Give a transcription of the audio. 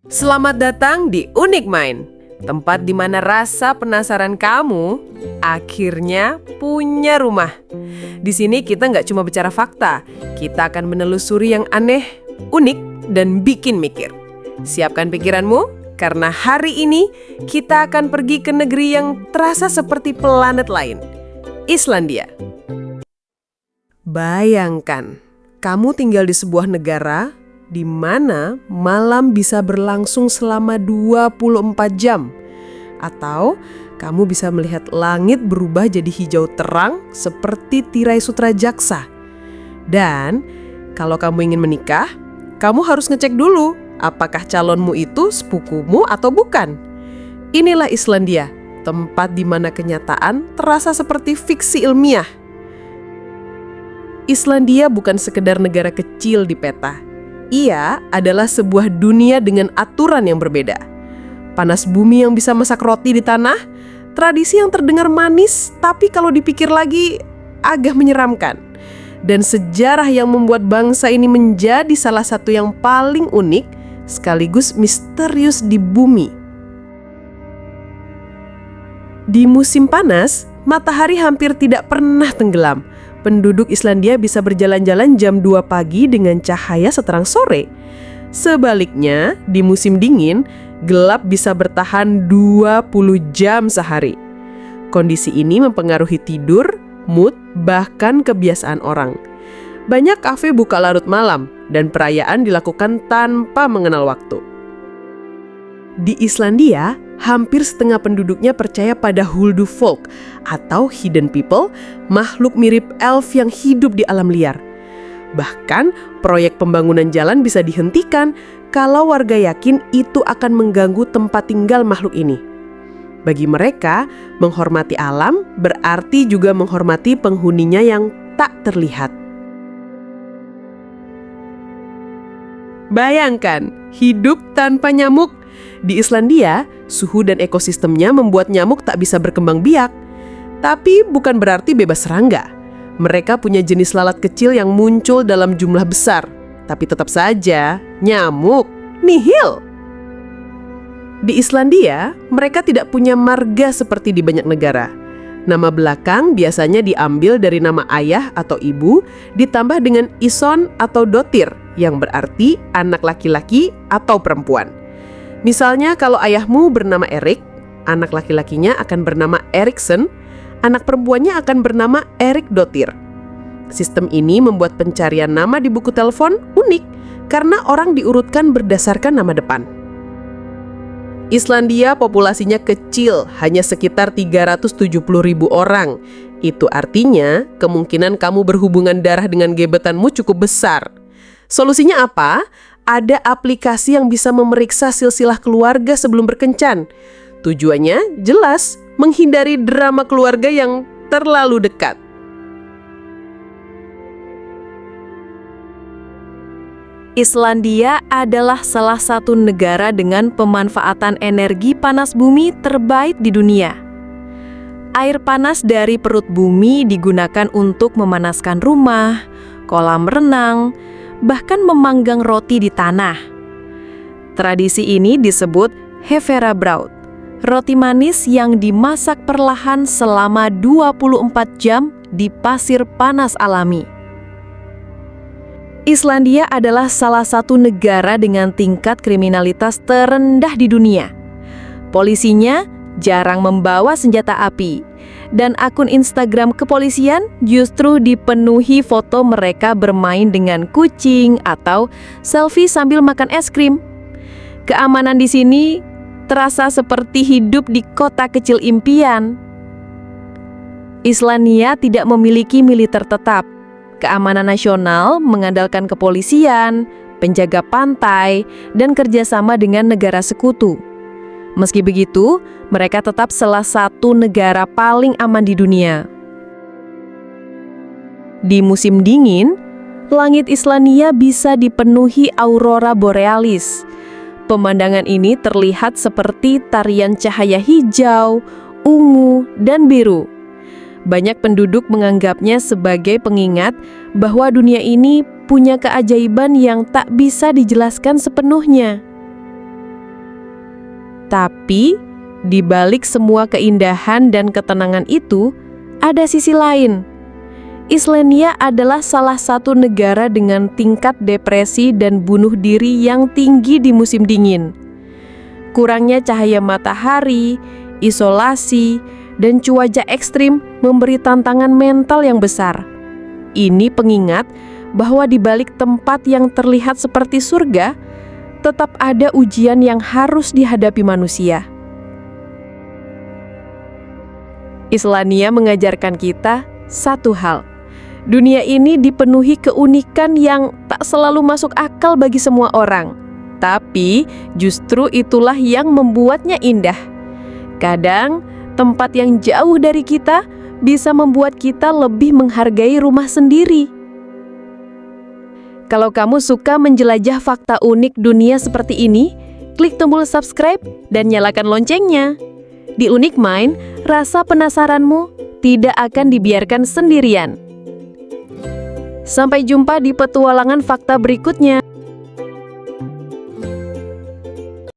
Selamat datang di Unik Mind, tempat di mana rasa penasaran kamu akhirnya punya rumah. Di sini kita nggak cuma bicara fakta, kita akan menelusuri yang aneh, unik, dan bikin mikir. Siapkan pikiranmu, karena hari ini kita akan pergi ke negeri yang terasa seperti planet lain, Islandia. Bayangkan, kamu tinggal di sebuah negara di mana malam bisa berlangsung selama 24 jam. Atau kamu bisa melihat langit berubah jadi hijau terang seperti tirai sutra jaksa. Dan kalau kamu ingin menikah, kamu harus ngecek dulu apakah calonmu itu sepupumu atau bukan. Inilah Islandia, tempat di mana kenyataan terasa seperti fiksi ilmiah. Islandia bukan sekedar negara kecil di peta. Ia adalah sebuah dunia dengan aturan yang berbeda. Panas bumi yang bisa masak roti di tanah, tradisi yang terdengar manis tapi kalau dipikir lagi agak menyeramkan. Dan sejarah yang membuat bangsa ini menjadi salah satu yang paling unik sekaligus misterius di bumi. Di musim panas, matahari hampir tidak pernah tenggelam. Penduduk Islandia bisa berjalan-jalan jam 2 pagi dengan cahaya seterang sore. Sebaliknya, di musim dingin, gelap bisa bertahan 20 jam sehari. Kondisi ini mempengaruhi tidur, mood, bahkan kebiasaan orang. Banyak kafe buka larut malam, dan perayaan dilakukan tanpa mengenal waktu. Di Islandia, hampir setengah penduduknya percaya pada Huldufolk atau hidden people, makhluk mirip elf yang hidup di alam liar. Bahkan, proyek pembangunan jalan bisa dihentikan kalau warga yakin itu akan mengganggu tempat tinggal makhluk ini. Bagi mereka, menghormati alam berarti juga menghormati penghuninya yang tak terlihat. Bayangkan, hidup tanpa nyamuk. Di Islandia, suhu dan ekosistemnya membuat nyamuk tak bisa berkembang biak. Tapi bukan berarti bebas serangga. Mereka punya jenis lalat kecil yang muncul dalam jumlah besar. Tapi tetap saja, nyamuk nihil. Di Islandia, mereka tidak punya marga seperti di banyak negara. Nama belakang biasanya diambil dari nama ayah atau ibu, ditambah dengan ison atau dotir, yang berarti anak laki-laki atau perempuan. Misalnya kalau ayahmu bernama Erik, anak laki-lakinya akan bernama Erikson, anak perempuannya akan bernama Erik Dotir. Sistem ini membuat pencarian nama di buku telepon unik karena orang diurutkan berdasarkan nama depan. Islandia populasinya kecil, hanya sekitar 370.000 orang. Itu artinya kemungkinan kamu berhubungan darah dengan gebetanmu cukup besar. Solusinya apa? Ada aplikasi yang bisa memeriksa silsilah keluarga sebelum berkencan. Tujuannya jelas, menghindari drama keluarga yang terlalu dekat. Islandia adalah salah satu negara dengan pemanfaatan energi panas bumi terbaik di dunia. Air panas dari perut bumi digunakan untuk memanaskan rumah, kolam renang, bahkan memanggang roti di tanah. Tradisi ini disebut Heverebrauð, roti manis yang dimasak perlahan selama 24 jam di pasir panas alami. Islandia adalah salah satu negara dengan tingkat kriminalitas terendah di dunia. Polisinya jarang membawa senjata api, dan akun Instagram kepolisian justru dipenuhi foto mereka bermain dengan kucing atau selfie sambil makan es krim. Keamanan di sini terasa seperti hidup di kota kecil impian. Islandia tidak memiliki militer tetap. Keamanan nasional mengandalkan kepolisian, penjaga pantai, dan kerjasama dengan negara sekutu. Meski begitu, mereka tetap salah satu negara paling aman di dunia. Di musim dingin, langit Islandia bisa dipenuhi aurora borealis. Pemandangan ini terlihat seperti tarian cahaya hijau, ungu, dan biru. Banyak penduduk menganggapnya sebagai pengingat bahwa dunia ini punya keajaiban yang tak bisa dijelaskan sepenuhnya. Tapi, di balik semua keindahan dan ketenangan itu, ada sisi lain. Islandia adalah salah satu negara dengan tingkat depresi dan bunuh diri yang tinggi di musim dingin. Kurangnya cahaya matahari, isolasi, dan cuaca ekstrim memberi tantangan mental yang besar. Ini pengingat bahwa di balik tempat yang terlihat seperti surga, tetap ada ujian yang harus dihadapi manusia. Islandia mengajarkan kita satu hal. Dunia ini dipenuhi keunikan yang tak selalu masuk akal bagi semua orang. Tapi justru itulah yang membuatnya indah. Kadang tempat yang jauh dari kita bisa membuat kita lebih menghargai rumah sendiri. Kalau kamu suka menjelajah fakta unik dunia seperti ini, klik tombol subscribe dan nyalakan loncengnya. Di Unik Mind, rasa penasaranmu tidak akan dibiarkan sendirian. Sampai jumpa di petualangan fakta berikutnya.